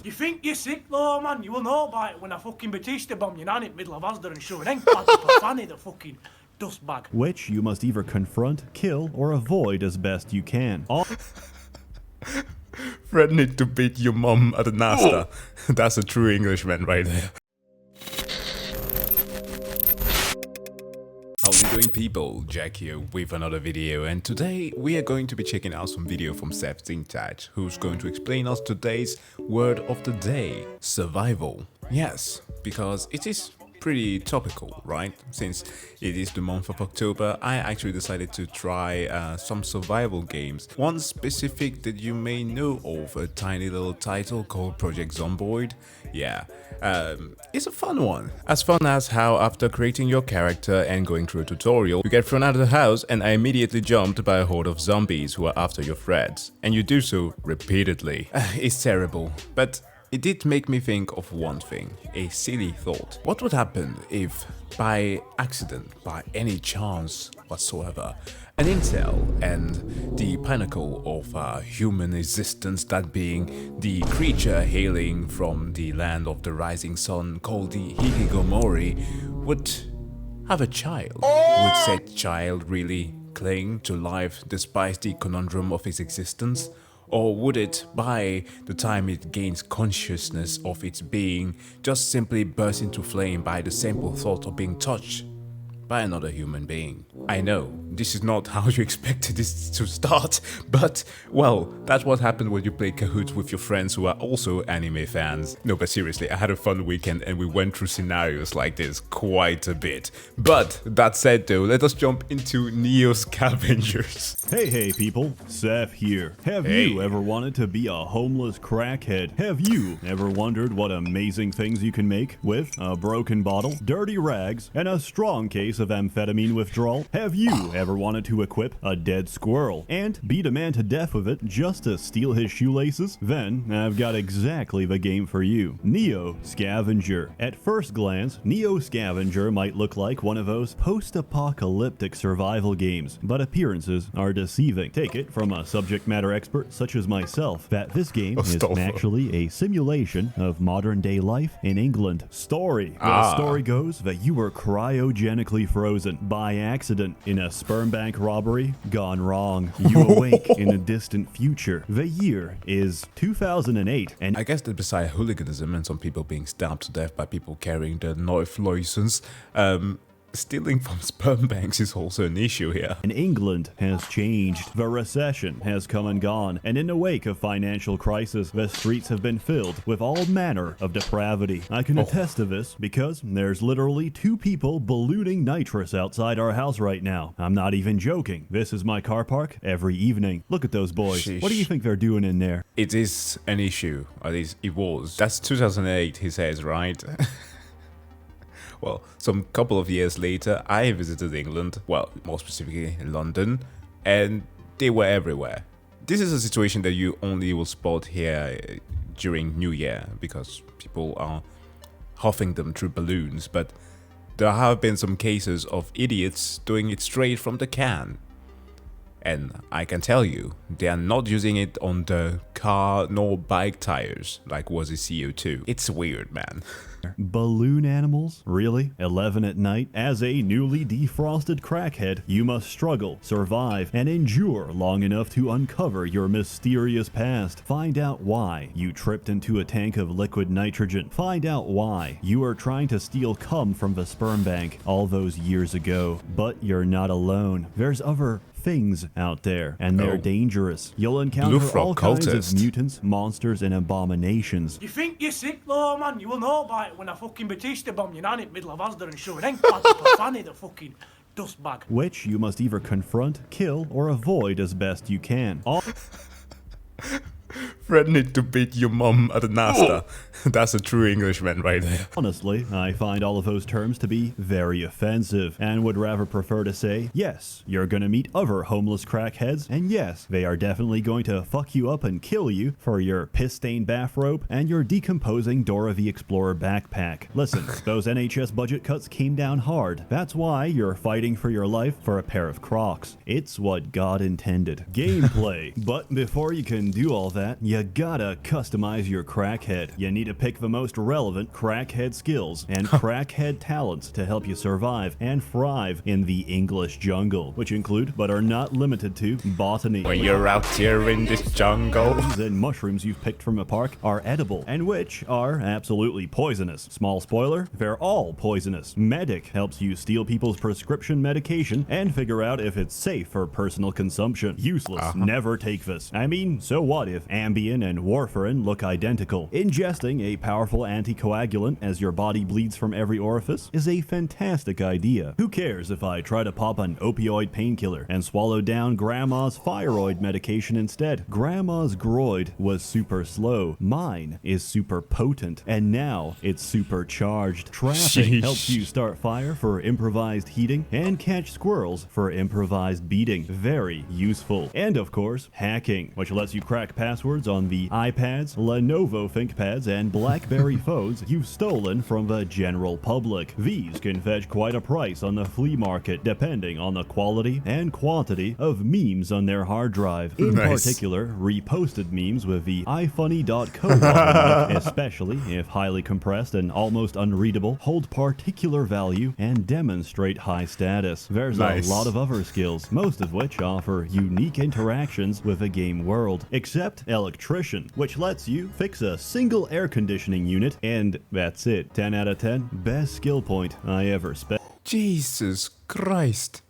You think you're sick though, man? You will know about it when I fucking Batista bomb your nan in the middle of Asda and show it ain't bad up a fanny, the fucking dustbag. Which you must either confront, kill, or avoid as best you can. Threatening to beat your mom at the Nasta. That's a true Englishman right there. How's it going, people? Jack here with another video, and today we are going to be checking out some video from SsethTzeentach, who's going to explain us today's word of the day: survival. Yes, because it is pretty topical, right? Since it is the month of October, I actually decided to try some survival games. One specific that you may know of, a tiny little title called Project Zomboid. Yeah, it's a fun one. As fun as how after creating your character and going through a tutorial, you get thrown out of the house and are immediately jumped by a horde of zombies who are after your threads. And you do so repeatedly. It's terrible, but it did make me think of one thing, a silly thought. What would happen if, by accident, by any chance whatsoever, an intel and the pinnacle of human existence, that being the creature hailing from the land of the rising sun called the Hikikomori, would have a child? Would said child really cling to life despite the conundrum of its existence? Or would it, by the time it gains consciousness of its being, just simply burst into flame by the simple thought of being touched by another human being? I know, this is not how you expected this to start, but, well, that's what happened when you play Kahoot with your friends who are also anime fans. No, but seriously, I had a fun weekend and we went through scenarios like this quite a bit. But, that said though, let us jump into Neo Scavengers. Hey people, Seth here. Have you ever wanted to be a homeless crackhead? Have you ever wondered what amazing things you can make with a broken bottle, dirty rags, and a strong case of amphetamine withdrawal? Have you ever wanted to equip a dead squirrel and beat a man to death with it just to steal his shoelaces? Then I've got exactly the game for you. Neo Scavenger. At first glance, Neo Scavenger might look like one of those post-apocalyptic survival games, but appearances are deceiving. Take it from a subject matter expert such as myself that this game is actually a simulation of modern day life in England. The story goes that you were cryogenically frozen by accident in a sperm bank robbery gone wrong. You awake in a distant future. The year is 2008, and I guess that beside hooliganism and some people being stabbed to death by people carrying the knife license, stealing from sperm banks is also an issue here. And England has changed. The recession has come and gone, and in the wake of financial crisis, the streets have been filled with all manner of depravity. I can attest to this because there's literally 2 people ballooning nitrous outside our house right now. I'm not even joking. This is my car park every evening. Look at those boys. Sheesh. What do you think they're doing in there? It is an issue, at least it was. That's 2008, he says, right? Well, some couple of years later, I visited England, well, more specifically London, and they were everywhere. This is a situation that you only will spot here during New Year, because people are huffing them through balloons, but there have been some cases of idiots doing it straight from the can. And I can tell you, they are not using it on the car nor bike tires like was it CO2. It's weird, man. Balloon animals? Really? 11 at night? As a newly defrosted crackhead, you must struggle, survive, and endure long enough to uncover your mysterious past. Find out why you tripped into a tank of liquid nitrogen. Find out why you were trying to steal cum from the sperm bank all those years ago. But you're not alone. There's other things out there, and they're dangerous. You'll encounter all kinds of mutants, monsters, and abominations. You think you're sick though, man? You will know about it when I fucking Batista bomb your nan in the middle of Asda and show it ain't bad up a fanny, the fucking dustbag. Which you must either confront, kill, or avoid as best you can. Threatening to beat your mom at the Nasta. That's a true Englishman right there. Honestly, I find all of those terms to be very offensive and would rather prefer to say, yes, you're gonna meet other homeless crackheads, and yes, they are definitely going to fuck you up and kill you for your piss-stained bathrobe and your decomposing Dora the Explorer backpack. Listen, those NHS budget cuts came down hard. That's why you're fighting for your life for a pair of Crocs. It's what God intended. Gameplay. But before you can do all that, you You gotta customize your crackhead. You need to pick the most relevant crackhead skills and crackhead talents to help you survive and thrive in the English jungle, which include, but are not limited to, botany. When you're out here in this jungle. And mushrooms you've picked from a park are edible, and which are absolutely poisonous. Small spoiler, they're all poisonous. Medic helps you steal people's prescription medication and figure out if it's safe for personal consumption. Useless, never take this. I mean, so what if Ambien and warfarin look identical? Ingesting a powerful anticoagulant as your body bleeds from every orifice is a fantastic idea. Who cares if I try to pop an opioid painkiller and swallow down grandma's thyroid medication instead? Grandma's groid was super slow. Mine is super potent, and now it's supercharged. Traffic helps you start fire for improvised heating and catch squirrels for improvised beating. Very useful. And of course, hacking, which lets you crack passwords on the iPads, Lenovo ThinkPads, and BlackBerry phones you've stolen from the general public. These can fetch quite a price on the flea market, depending on the quality and quantity of memes on their hard drive. In particular, reposted memes with the ifunny.co watermark, especially if highly compressed and almost unreadable, hold particular value and demonstrate high status. There's a lot of other skills, most of which offer unique interactions with the game world, except electrician, which lets you fix a single air conditioning unit, and that's it. 10 out of 10, best skill point I ever spent. Jesus Christ.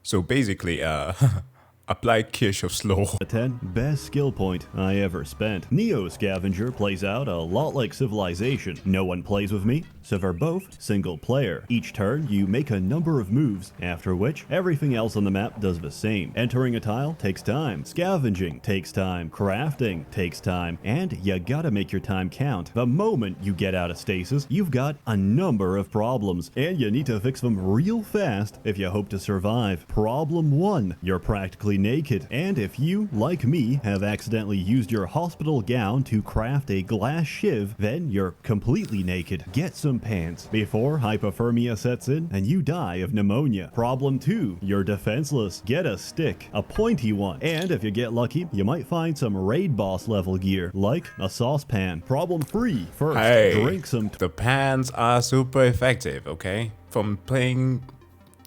So basically, apply Kirchhoff's law. 10, best skill point I ever spent. Neo Scavenger plays out a lot like Civilization. No one plays with me, so they're both single player. Each turn, you make a number of moves, after which everything else on the map does the same. Entering a tile takes time. Scavenging takes time. Crafting takes time. And you gotta make your time count. The moment you get out of stasis, you've got a number of problems, and you need to fix them real fast if you hope to survive. Problem 1, you're practically naked, and if you, like me, have accidentally used your hospital gown to craft a glass shiv, then you're completely naked. Get some pants before hypothermia sets in and you die of pneumonia. Problem 2, you're defenseless. Get a stick, a pointy one, and if you get lucky, you might find some raid boss level gear, like a saucepan. Problem 3, first, drink some. The pans are super effective, okay? From playing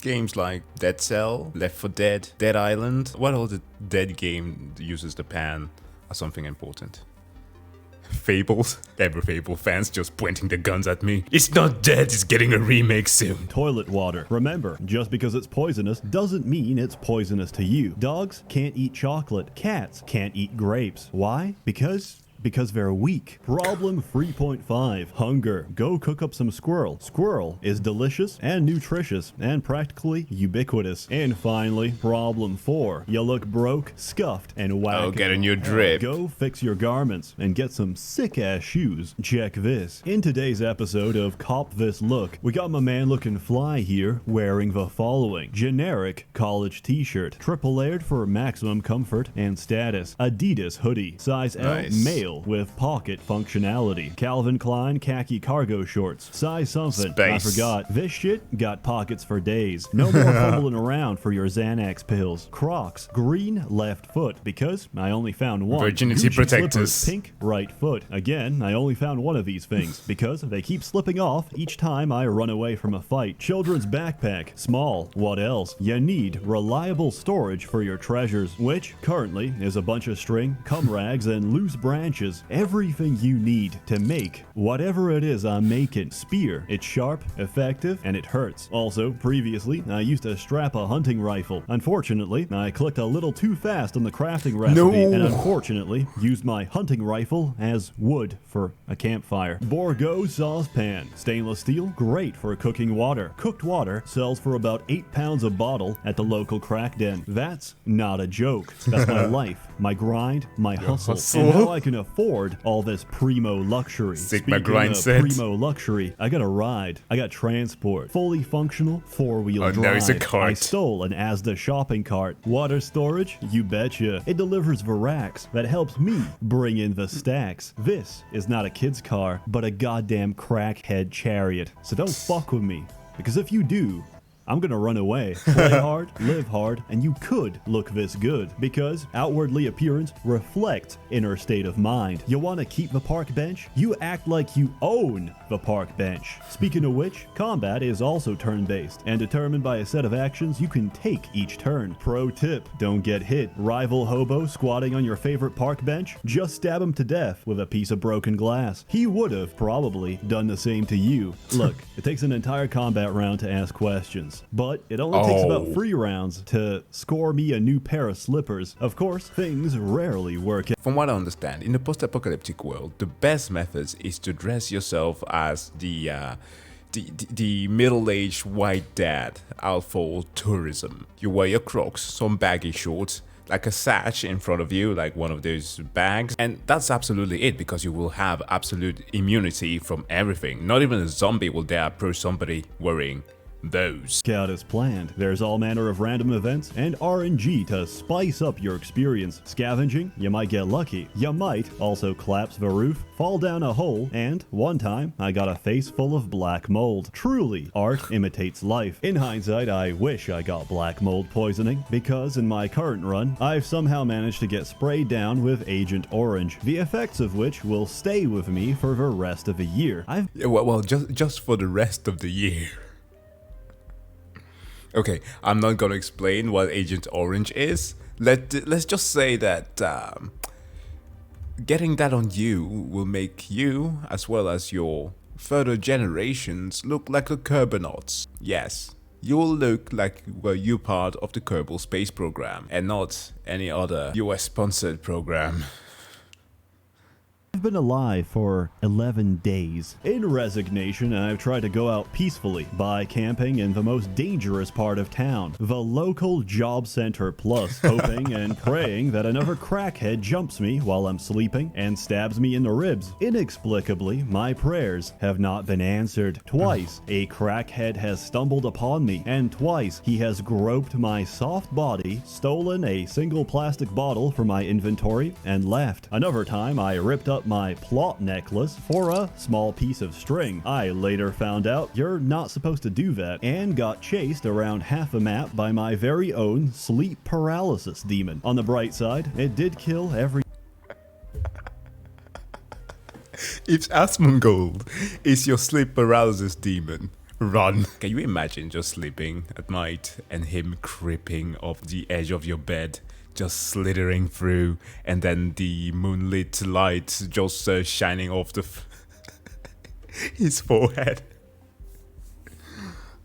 games like Dead Cell, Left 4 Dead, Dead Island. What other dead game uses the pan as something important? Fables? Every Fable fans just pointing their guns at me. It's not dead, it's getting a remake soon. Toilet water. Remember, just because it's poisonous doesn't mean it's poisonous to you. Dogs can't eat chocolate. Cats can't eat grapes. Why? Because they're weak. Problem 3.5, hunger. Go cook up some squirrel. Squirrel is delicious and nutritious and practically ubiquitous. And finally, problem 4, you look broke, scuffed, and whack. Oh, get a new drip. Go fix your garments and get some sick-ass shoes. Check this. In today's episode of Cop This Look, we got my man looking fly here wearing the following. Generic college t-shirt, triple layered for maximum comfort and status. Adidas hoodie, size L, male, with pocket functionality. Calvin Klein khaki cargo shorts, size something. I forgot. This shit got pockets for days. No more fumbling around for your Xanax pills. Crocs, green left foot, because I only found one. Virginity Gucci protectors. Slippers, pink right foot. Again, I only found one of these things, because they keep slipping off each time I run away from a fight. Children's backpack, small. What else? You need reliable storage for your treasures, which currently is a bunch of string, cum rags, and loose branches. Everything you need to make whatever it is I'm making. Spear. It's sharp, effective, and it hurts. Also, previously, I used to strap a hunting rifle. Unfortunately, I clicked a little too fast on the crafting recipe, and unfortunately, used my hunting rifle as wood for a campfire. Bordeaux saucepan. Stainless steel, great for cooking water. Cooked water sells for about 8 pounds a bottle at the local crack den. That's not a joke. That's my life, my grind, my hustle, and how I can afford all this primo luxury. Sigma Speaking grind of set. primo luxury, I got a ride. I got transport. Fully functional 4-wheel drive. Now it's a cart. I stole an Asda shopping cart. Water storage? You betcha. It delivers the racks. That helps me bring in the stacks. This is not a kid's car, but a goddamn crackhead chariot. So don't fuck with me, because if you do, I'm gonna run away. Play hard, live hard, and you could look this good, because outwardly appearance reflects inner state of mind. You wanna keep the park bench? You act like you own the park bench. Speaking of which, combat is also turn-based, and determined by a set of actions you can take each turn. Pro tip, don't get hit. Rival hobo squatting on your favorite park bench? Just stab him to death with a piece of broken glass. He would have probably done the same to you. Look, it takes an entire combat round to ask questions, but it only takes about 3 rounds to score me a new pair of slippers. Of course, things rarely work out. From what I understand, in the post-apocalyptic world, the best method is to dress yourself as the middle-aged white dad out for tourism. You wear your Crocs, some baggy shorts, like a sash in front of you, like one of those bags, and that's absolutely it, because you will have absolute immunity from everything. Not even a zombie will dare approach somebody wearing those. Out as planned. There's all manner of random events and RNG to spice up your experience. Scavenging, you might get lucky. You might also collapse the roof, fall down a hole, and one time I got a face full of black mold. Truly, art imitates life. In hindsight, I wish I got black mold poisoning, because in my current run, I've somehow managed to get sprayed down with Agent Orange, the effects of which will stay with me for the rest of the year. Just for the rest of the year. Okay, I'm not gonna explain what Agent Orange is. Let's just say that getting that on you will make you, as well as your further generations, look like the Kerbonauts. Yes, you'll look like you're part of the Kerbal space program and not any other US-sponsored program. I've been alive for 11 days. In resignation, I've tried to go out peacefully by camping in the most dangerous part of town, the local job center, plus hoping and praying that another crackhead jumps me while I'm sleeping and stabs me in the ribs. Inexplicably, my prayers have not been answered. Twice, a crackhead has stumbled upon me, and twice he has groped my soft body, stolen a single plastic bottle from my inventory, and left. Another time, I ripped up my plot necklace for a small piece of string. I later found out you're not supposed to do that, and got chased around half a map by my very own sleep paralysis demon. On the bright side, it did kill every... If Asmongold is your sleep paralysis demon, run. Can you imagine just sleeping at night and him creeping off the edge of your bed, just slithering through, and then the moonlit light just shining off his forehead?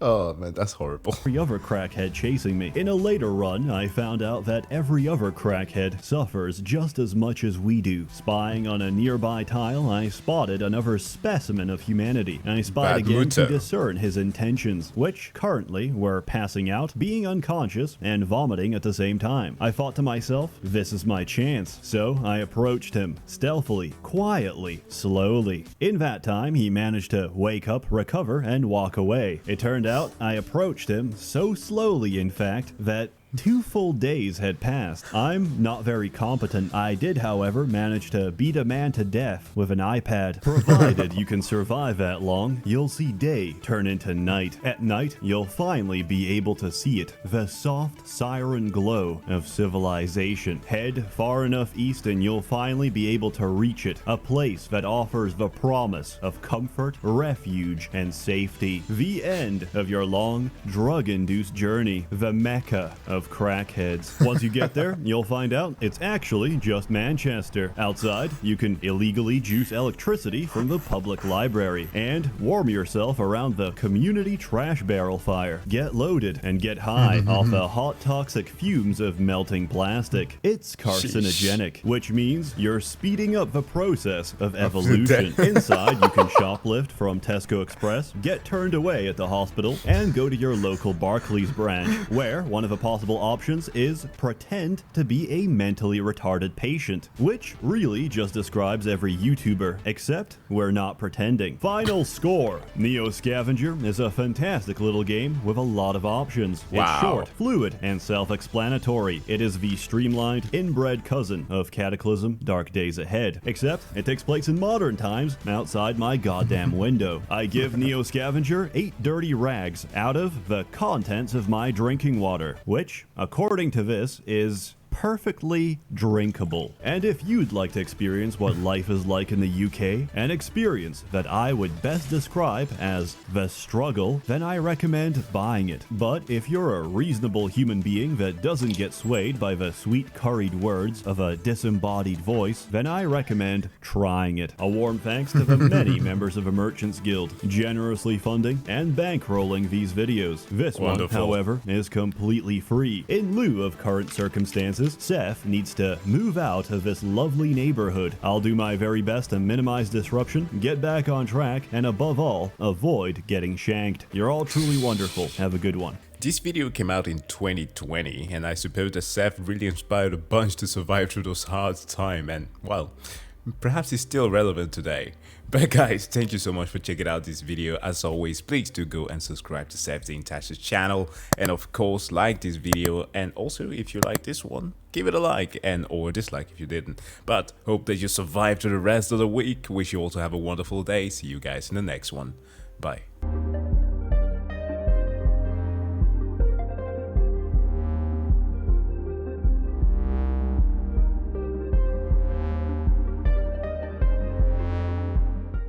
Oh man, that's horrible. Every other crackhead chasing me. In a later run, I found out that every other crackhead suffers just as much as we do. Spying on a nearby tile, I spotted another specimen of humanity. I spied again to discern his intentions, which currently were passing out, being unconscious, and vomiting at the same time. I thought to myself, this is my chance. So I approached him, stealthily, quietly, slowly. In that time, he managed to wake up, recover, and walk away. It turned out I approached him so slowly, in fact, that 2 full days had passed. I'm not very competent. I did, however, manage to beat a man to death with an iPad. Provided you can survive that long, you'll see day turn into night. At night, you'll finally be able to see it, the soft siren glow of civilization. Head far enough east and you'll finally be able to reach it, a place that offers the promise of comfort, refuge, and safety. The end of your long, drug-induced journey, the Mecca of crackheads. Once you get there, you'll find out it's actually just Manchester. Outside, you can illegally juice electricity from the public library and warm yourself around the community trash barrel fire. Get loaded and get high off the hot toxic fumes of melting plastic. It's carcinogenic, which means you're speeding up the process of evolution. Inside, you can shoplift from Tesco Express, get turned away at the hospital, and go to your local Barclays branch, where one of the possible possible options is pretend to be a mentally retarded patient, which really just describes every YouTuber, except we're not pretending. Final score. Neo Scavenger is a fantastic little game with a lot of options. Wow. It's short, fluid, and self-explanatory. It is the streamlined, inbred cousin of Cataclysm Dark Days Ahead, except it takes place in modern times outside my goddamn window. I give Neo Scavenger 8 dirty rags out of the contents of my drinking water, which, according to this, is perfectly drinkable. And if you'd like to experience what life is like in the UK, an experience that I would best describe as the struggle, then I recommend buying it. But if you're a reasonable human being that doesn't get swayed by the sweet curried words of a disembodied voice, then I recommend trying it. A warm thanks to the many members of a Merchants Guild generously funding and bankrolling these videos. This one, however, is completely free. In lieu of current circumstances, Seth needs to move out of this lovely neighborhood. I'll do my very best to minimize disruption, get back on track, and above all, avoid getting shanked. You're all truly wonderful. Have a good one. This video came out in 2020, and I suppose that Seth really inspired a bunch to survive through those hard times, and, well, perhaps it's still relevant today. But guys, thank you so much for checking out this video. As always, please do go and subscribe to SsethTzeentach's channel, and of course like this video, and also if you like this one, give it a like and or dislike if you didn't. But hope that you survive to the rest of the week. Wish you also have a wonderful day. See you guys in the next one. Bye.